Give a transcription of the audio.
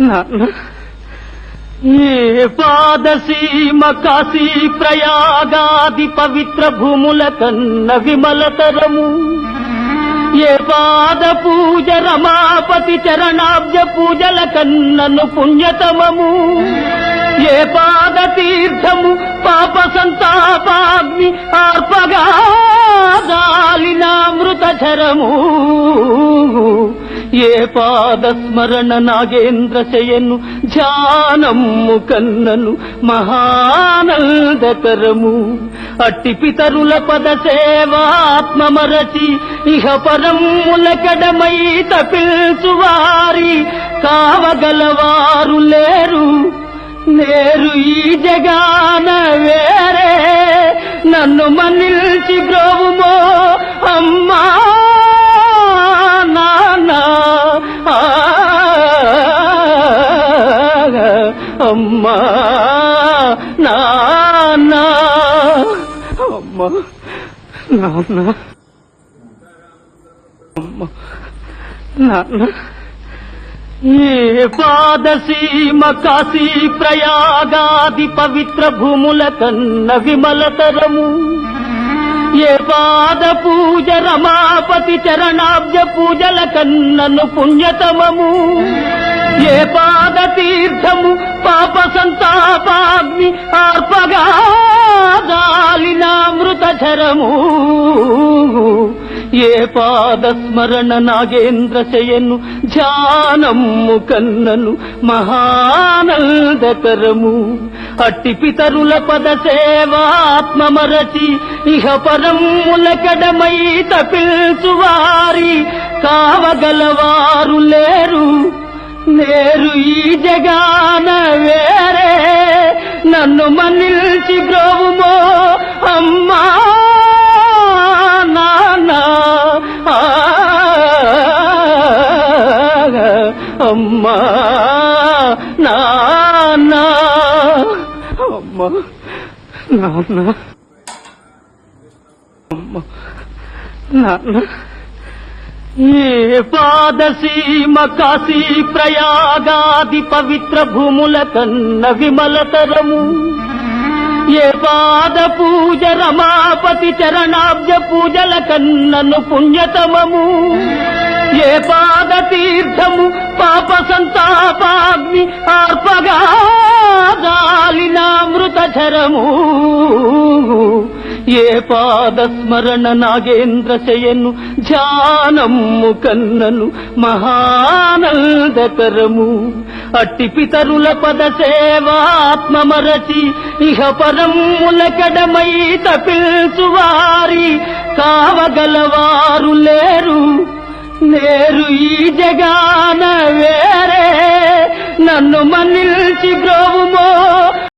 నాన్న ఏ పాదసీమ కాశీ ప్రయాగాది పవిత్ర భూముల కన్న విమలతరము, ఏ పాద పూజ రమాపతి చరణాబ్జ పూజల కన్నను పుణ్యతమము, ఏ పాద తీర్థము పాప సంతాపాగ్ని ఆర్పగా జాలినామృతరము, ఏ పాద స్మరణ నాగేంద్ర శయను ధ్యానము కన్నను మహానందకరము, అట్టి పితరుల పద సేవాత్మమరచి ఇహ పరములకడమై తపిల్చువారి కావగలవారు లేరు నేరు ఈ జగాన వేరే, నన్ను మన్నిల్చి గ్రోవుమో అమ్మా నాన్న, అమ్మా నాన్న, అమ్మా నాన్న, అమ్మా నాన్న. ఏ పాదసీమ కాశీ ప్రయాగాది పవిత్ర భూముల కన్న విమలతరము, ఏ పాద పూజ రమాపతి చరణాబ్జ పూజల కన్నను పుణ్యతమము, ఏ పాద తీర్థము పాప సంతాపాగ్ని ఆర్పగా జాలినామృతరము, ఏ పాద స్మరణ నాగేంద్ర శయను ధ్యానము కన్నను మహానందకరము, అట్టి పితరుల పద సేవాత్మమరచి ఇహ పరములకడమై తపిల్చువారి కావగలవారు లేరు నేరు ఈ జగాన వేరే, నన్ను మన్నిల్చి గ్రోవుమో అమ్మా నాన్న, అమ్మా నాన్న, అమ్మా నాన్న, అమ్మా నాన్న. ఏ పాదసీమ కాశీ ప్రయాగాది పవిత్ర భూముల కన్న విమలతరము, ఏ పాద పూజ రమాపతి చరణాబ్జ పూజల కన్నను పుణ్యతమము, ఏ పాద తీర్థము పాప సంతాపాగ్ని ఆర్పగా జాలినామృతరము, ఏ పాద స్మరణ నాగేంద్ర శయను ధ్యానము కన్నను మహానందకరము, అట్టి పితరుల పద సేవాత్మమరచి ఇహ పరములకడమై తపిల్చువారి కావగలవారు లేరు నేరు ఈ జగాన వేరే, నన్ను మన్నిల్చి గ్రోవుమో